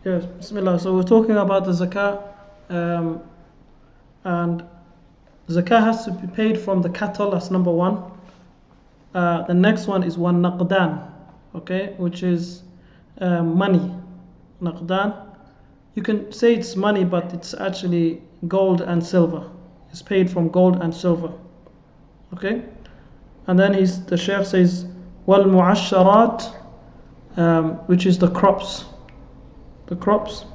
Yes, Bismillah. So we're talking about the zakah, um, and zakah has to be paid from the cattle. That's number one. The next one is one naqdan, okay, which is money. Naqdan. You can say it's money, but it's actually gold and silver. It's paid from gold and silver, okay. And then the Sheikh says wal muasharat, which is the crops, the crops.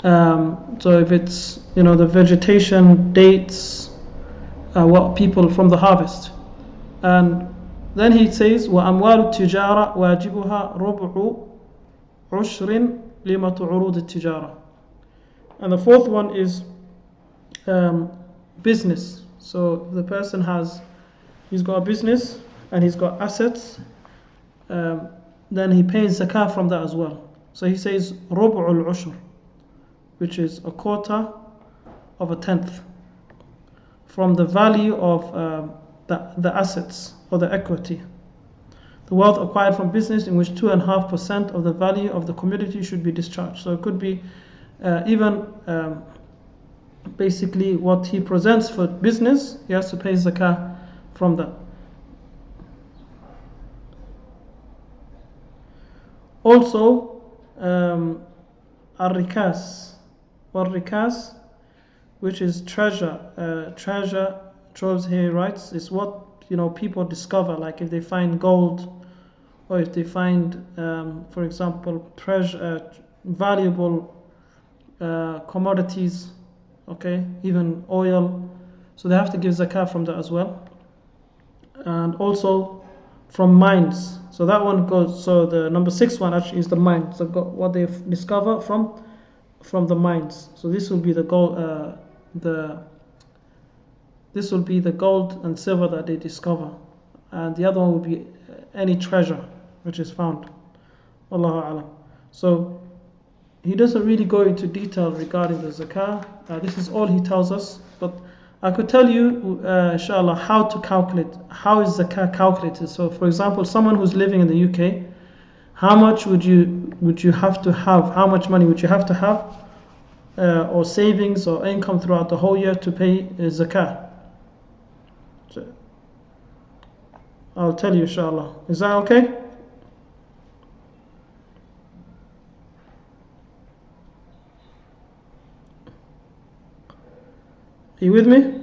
So if it's the vegetation, dates, what people from the harvest, and then he says وأموال التجارة واجبها ربع عشر قيمة عروض التجارة. And the fourth one is business. So if the person he's got a business and he's got assets, then he pays zakah from that as well. So he says ربع العشر, which is a quarter of a tenth from the value of the assets or the equity, the wealth acquired from business in which 2.5% of the value of the commodity should be discharged. So it could be even basically what he presents for business, he has to pay zakah from that. Also, ar-rikas, which is treasure. Treasure troves, here writes, is what people discover, like if they find gold, or if they find, for example, valuable commodities, okay, even oil. So they have to give zakah from that as well. And also from mines. So that one goes. So the number 6 one actually is the mines. So what they discover from the mines. So this will be the gold. This will be the gold and silver that they discover, and the other one will be any treasure which is found. Wallahu a'lam. So he doesn't really go into detail regarding the zakah. This is all he tells us, but I could tell you, inshallah, how to calculate. How is zakah calculated? So, for example, someone who's living in the UK, how much would you have to have? How much money would you have to have, or savings or income throughout the whole year to pay zakah? So, I'll tell you, inshallah. Is that okay? Are you with me?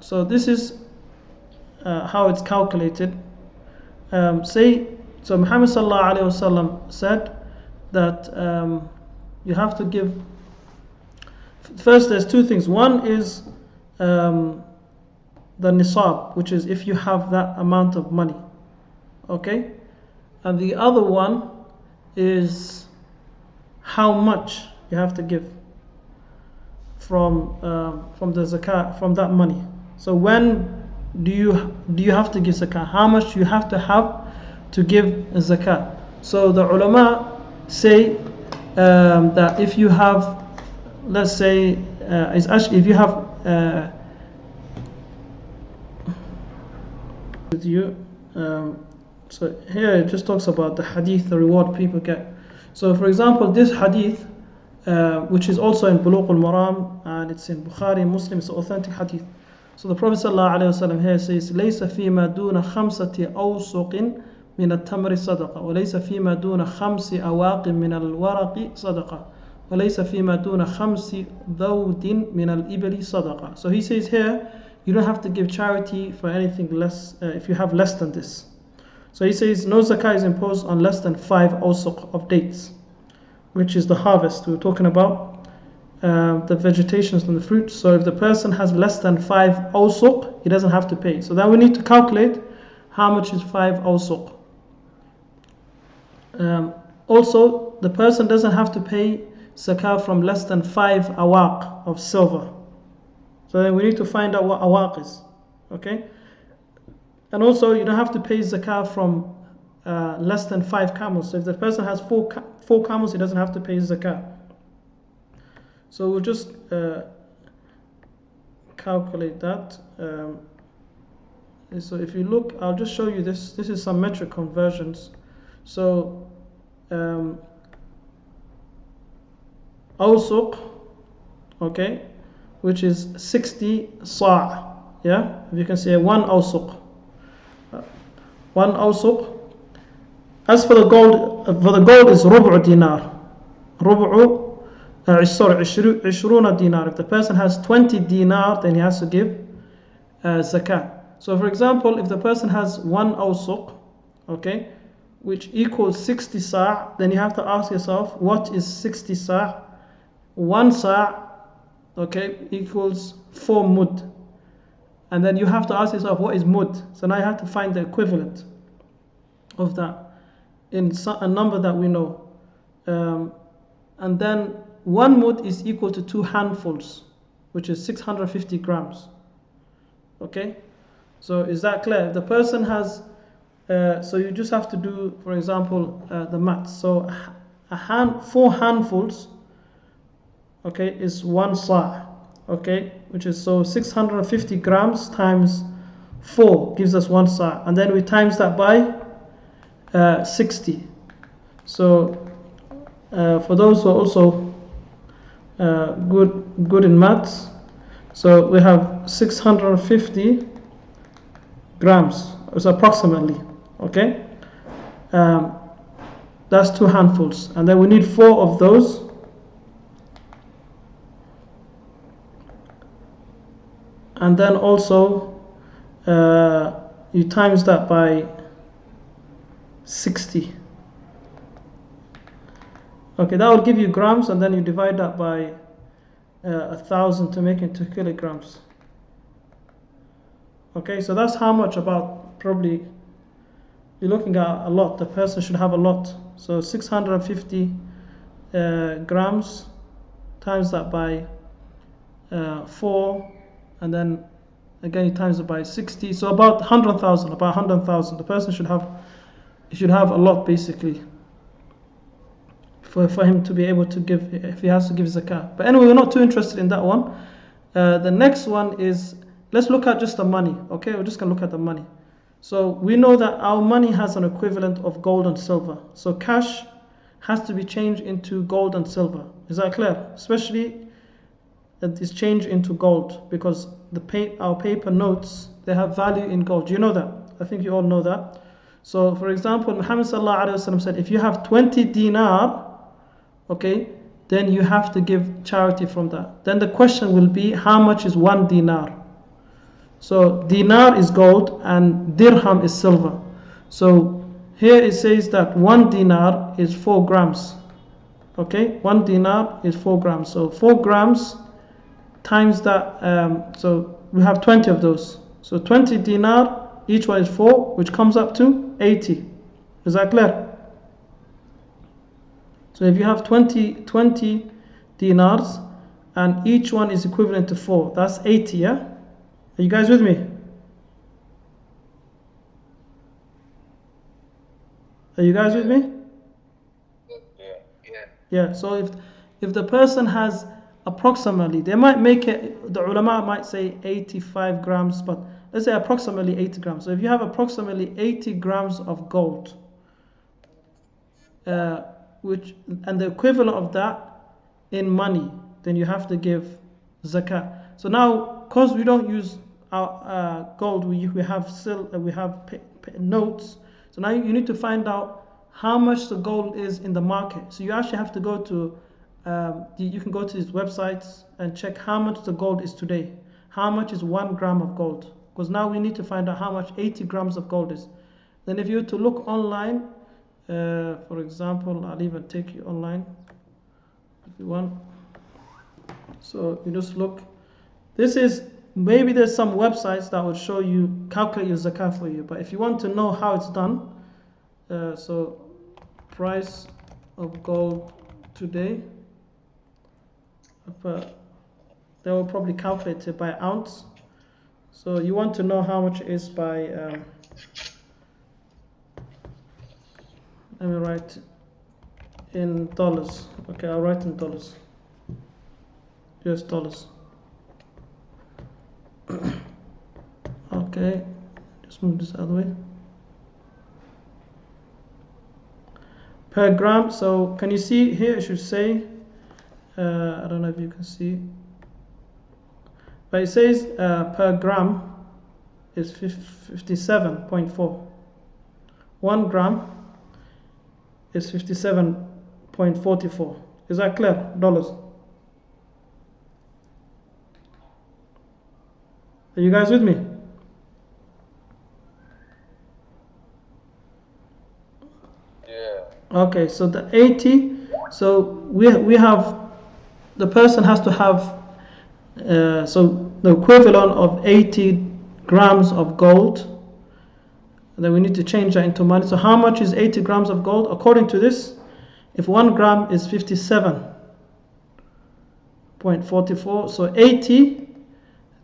So this is how it's calculated. So Muhammad sallallahu alaihi wasallam said that you have to give. First, there's two things. One is the nisab, which is if you have that amount of money, okay, and the other one is how much you have to give from the zakat, from that money. So when do you have to give zakah? How much you have to give zakah? So the ulama say that if you have, let's say, it's actually if you have with you. So here it just talks about the hadith, the reward people get. So for example, this hadith, which is also in Bulugh al-Maram and it's in Bukhari and Muslim, it's an authentic hadith. So the Prophet ﷺ here says, ليس فيما دون خمسة أوسق من التمر صدقة وليس فيما دون خمس أواق من الورق صدقة وليس فيما دون خمس ذود من الإبل صدقة. So he says here, you don't have to give charity for anything less if you have less than this. So he says no zakah is imposed on less than 5 awsuq of dates, which is the harvest we were talking about, the vegetations and the fruits. So if the person has less than 5 awsuq, he doesn't have to pay. So then we need to calculate how much is 5 awsuq. Also, the person doesn't have to pay zakah from less than 5 awaq of silver. So then we need to find out what awaq is, okay? And also, you don't have to pay zakah from less than 5 camels. So if the person has four camels, he doesn't have to pay zakah. So we'll just calculate that. So if you look, I'll just show you this. This is some metric conversions. So awsuq, okay, which is 60 sa'. Yeah, if you can say one awsuq. One awsuq. As for the gold is rubu' dinar. Rubu', sorry, 20 dinar. If the person has 20 dinar, then he has to give zakat. So for example, if the person has one awsuq, okay, which equals 60 sa', then you have to ask yourself, what is 60 sa'? One sa', okay, equals 4 mud. And then you have to ask yourself, what is mud? So now you have to find the equivalent of that in a number that we know. And then 1 mud is equal to 2 handfuls, which is 650 grams. Okay? So is that clear? If the person has, so you just have to do, for example, the maths. So 4 handfuls, okay, is 1 sa', okay, which is so 650 grams times 4 gives us 1 sa', and then we times that by 60. So for those who are also good in maths, so we have 650 grams, it's approximately, okay, that's 2 handfuls, and then we need 4 of those. And then also you times that by 60. Okay, that will give you grams, and then you divide that by 1,000 to make it into kilograms. Okay, so that's how much, about probably you're looking at a lot. The person should have a lot. So 650 grams, times that by 4, and then again you times it by 60. So about 100,000. About 100,000. The person should have a lot, basically, for him to be able to give, if he has to give zakat. But anyway, we're not too interested in that one. The next one is, let's look at just the money. Okay, we're just going to look at the money. So we know that our money has an equivalent of gold and silver. So cash has to be changed into gold and silver. Is that clear? Especially that is changed into gold, because our paper notes, they have value in gold. Do you know that? I think you all know that. So for example, Muhammad sallallahu alaihi wasallam said, if you have 20 dinar, okay, then you have to give charity from that. Then the question will be, how much is 1 dinar? So dinar is gold and dirham is silver. So here it says that 1 dinar is 4 grams. Okay, 1 dinar is 4 grams. So 4 grams times that, so we have 20 of those. So 20 dinar, each one is 4, which comes up to 80. Is that clear? So if you have 20 dinars, and each one is equivalent to 4, that's 80, yeah? Are you guys with me? Are you guys with me? Yeah, so if the person has approximately, they might make it, the ulama might say 85 grams, but let's say approximately 80 grams. So if you have approximately 80 grams of gold, and the equivalent of that in money, then you have to give zakat. So now, because we don't use our gold, we have notes. So now you need to find out how much the gold is in the market. So you actually have to go to, you can go to these websites and check how much the gold is today. How much is 1 gram of gold? Because now we need to find out how much 80 grams of gold is. Then if you were to look online, for example, I'll even take you online if you want. So you just look. This is, maybe there's some websites that would show you, calculate your zakat for you. But if you want to know how it's done, so price of gold today, they will probably calculate it by ounce. So you want to know how much it is by, let me write in dollars. Okay, I'll write in dollars. US dollars. Okay, move this other way. Per gram. So can you see here? It should say. I don't know if you can see, but it says per gram is 57.4. 1 gram is 57.44. Is that clear? Dollars. Are you guys with me? Yeah. Okay, so the 80, so we have, the person has to have, so the equivalent of 80 grams of gold. And then we need to change that into money. So how much is 80 grams of gold? According to this, if 1 gram is 57.44, so 80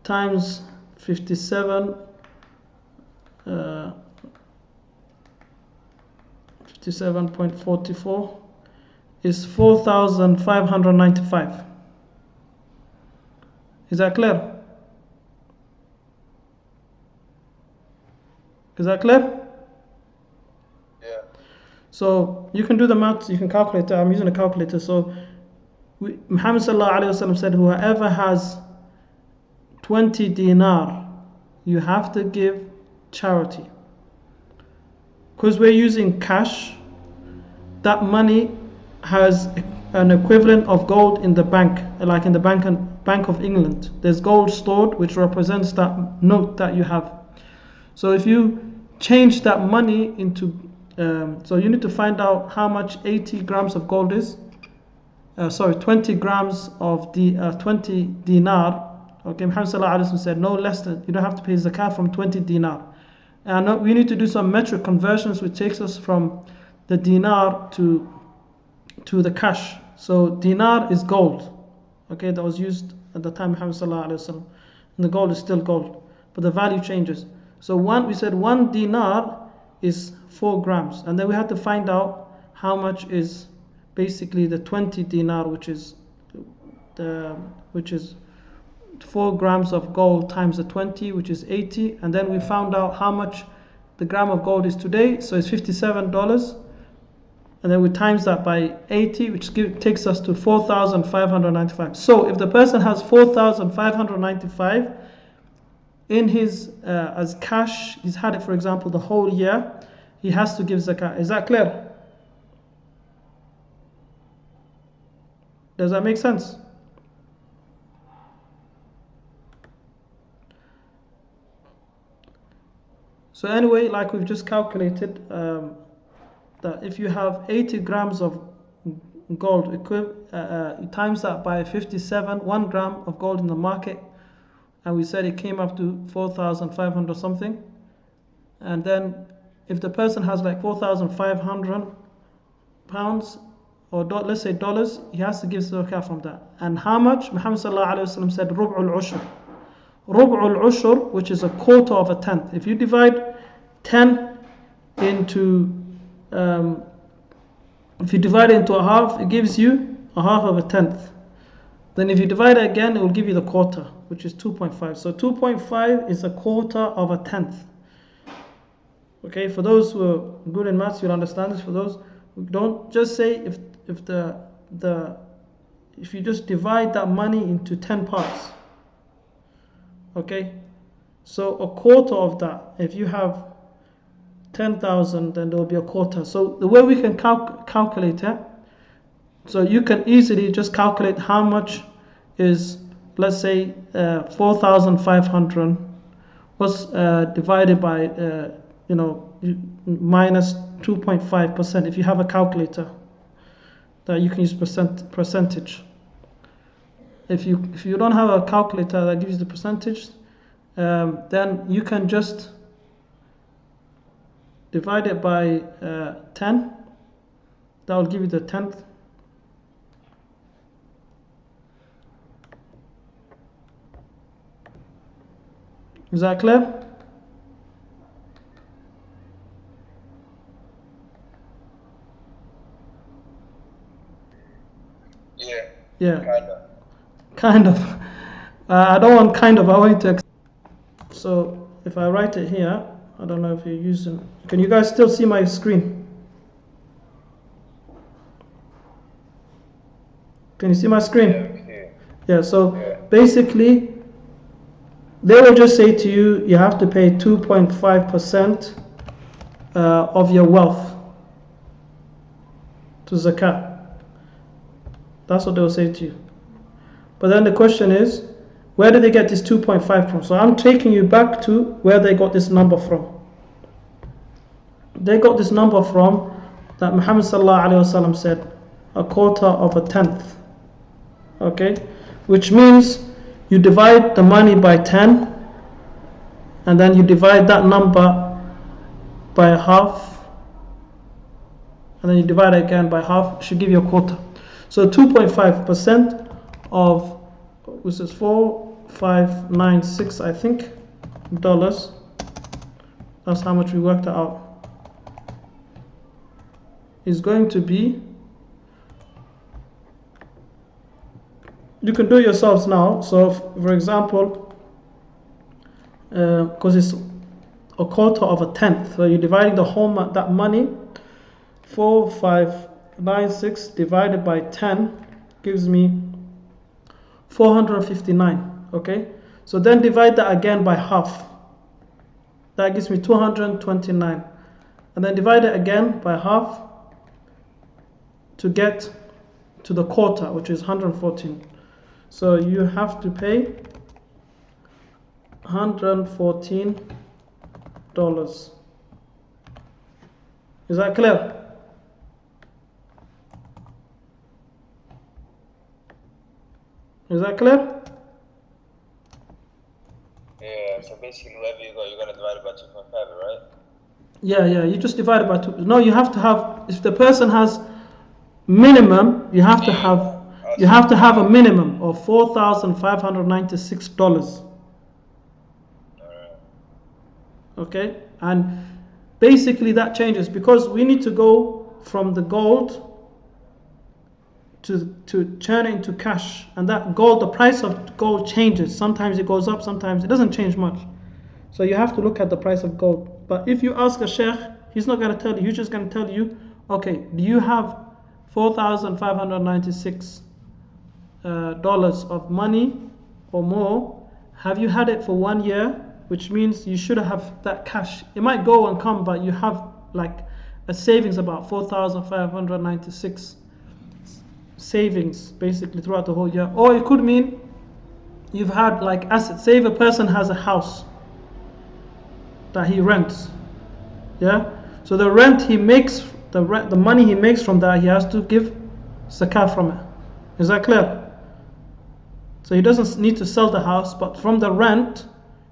times 57, 57.44 is 4,595. Is that clear? Is that clear? Yeah. So you can do the maths, you can calculate it. I'm using a calculator. So Muhammad sallallahu alaihi wasallam said, whoever has 20 dinar, you have to give charity. Because we're using cash, that money has an equivalent of gold in the bank, like in the Bank of England. There's gold stored, which represents that note that you have. So if you change that money into, so you need to find out how much 80 grams of gold is. 20 grams of the 20 dinar. Okay, Muhammad sallallahu alaihi wasallam said no less than, you don't have to pay zakat from 20 dinar. And we need to do some metric conversions, which takes us from the dinar to the cash. So dinar is gold, okay, that was used at the time of Muhammad sallallahu alaihi wasallam, and the gold is still gold, but the value changes. So we said 1 dinar is 4 grams, and then we had to find out how much is basically the 20 dinar, which is 4 grams of gold times the 20, which is 80, and then we found out how much the gram of gold is today, so it's $57, and then we times that by 80, which takes us to 4,595. So if the person has 4,595 in his as cash, he's had it, for example, the whole year, he has to give zakat. Is that clear? Does that make sense? So anyway, like we've just calculated, that if you have 80 grams of gold, times that by 57, 1 gram of gold in the market, and we said it came up to 4,500 something. And then if the person has like 4,500 pounds, or let's say dollars, he has to give zakat from that. And how much? Muhammad sallallahu alaihi wasallam said rub'ul ushr. Rub'ul ushr, which is a quarter of a tenth. If you divide 10 into if you divide it into a half, it gives you a half of a tenth. Then if you divide it again, it will give you the quarter, which is 2.5. So 2.5 is a quarter of a tenth. Okay, for those who are good in maths, you'll understand this. For those who don't, just say if you just divide that money into 10 parts. Okay, so a quarter of that, if you have 10,000, then there will be a quarter. So the way we can calculate it, so you can easily just calculate how much is, let's say, 4,500 was divided by minus 2.5%. If you have a calculator that you can use percentage. If you don't have a calculator that gives you the percentage, then you can just divide it by 10. That will give you the tenth. Is that clear? Yeah. Kind of. I don't want kind of. I want you to. So if I write it here, I don't know if you're using. Can you guys still see my screen? Can you see my screen? Yeah, so basically, they will just say to you, you have to pay 2.5% of your wealth to zakat. That's what they will say to you. But then the question is, where did they get this 2.5 from? So I'm taking you back to where they got this number from. They got this number from that Muhammad sallallahu alaihi wasallam said, a quarter of a tenth. Okay, which means you divide the money by 10, and then you divide that number by half, and then you divide it again by half. It should give you a quarter. So 2.5% of, which is 4,596, I think, dollars. That's how much we worked it out. Is going to be, you can do it yourselves now. So for example, because it's a quarter of a tenth, so you're dividing the whole that money, 4,596 divided by 10 gives me 459. Okay, so then divide that again by half. That gives me 229, and then divide it again by half to get to the quarter, which is 114. So you have to pay $114. Is that clear? Is that clear? Yeah, so basically whatever you got, you're going to divide it by 2.5, right? Yeah, you just divide it by 2. No, you have to have, if the person has minimum, you have to have a minimum of $4,596. Okay, and basically that changes because we need to go from the gold to turn it into cash, and that gold, the price of gold changes. Sometimes it goes up, sometimes it doesn't change much. So you have to look at the price of gold. But if you ask a sheikh, he's not going to tell you. He's just going to tell you, okay, do you have $4,596 dollars of money or more? Have you had it for 1 year? Which means you should have that cash. It might go and come, but you have like a savings about 4,596 savings basically throughout the whole year. Or it could mean you've had like assets. Say if a person has a house that he rents, yeah, so the rent he makes, the money he makes from that, he has to give zakat from it. Is that clear? So he doesn't need to sell the house, but from the rent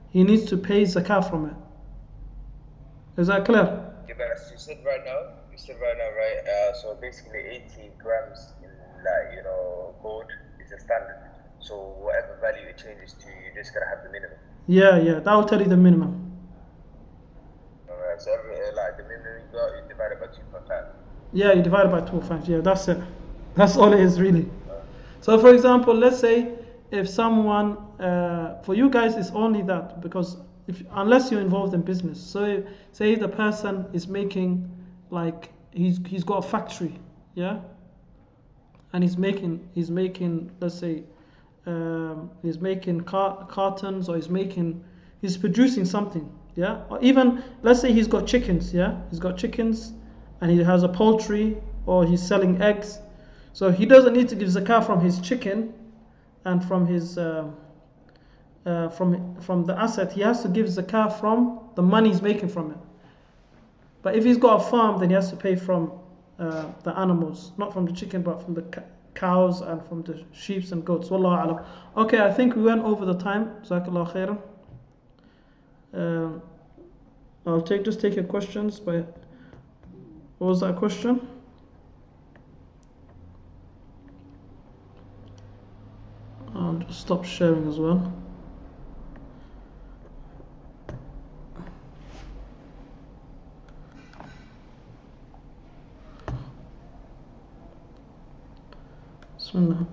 he needs to pay zakat from it. Is that clear? Yeah, but as you said right now, right? So basically 80 grams in gold is a standard. So whatever value it changes to, you just gotta have the minimum. Yeah, that will tell you the minimum. Alright, so the minimum you got, you divide it by 2.5. Yeah, you divide it by 2.5. Yeah, that's it. That's all it is really. So for example, let's say if someone, for you guys it's only that, because unless you're involved in business. So say the person is making, like he's got a factory, yeah, and he's making let's say he's making cartons, or he's producing something, yeah, or even let's say he's got chickens, yeah, he's got chickens and he has a poultry, or he's selling eggs. So he doesn't need to give zakat from his chicken and from his from the asset. He has to give zakat from the money he's making from it. But if he's got a farm, then he has to pay from the animals, not from the chicken, but from the cows and from the sheep and goats. Wallahu alam. Okay, I think we went over the time. Jazakallah khairan. I'll just take your questions. But what was that question? I'll just stop sharing as well. Bismillah.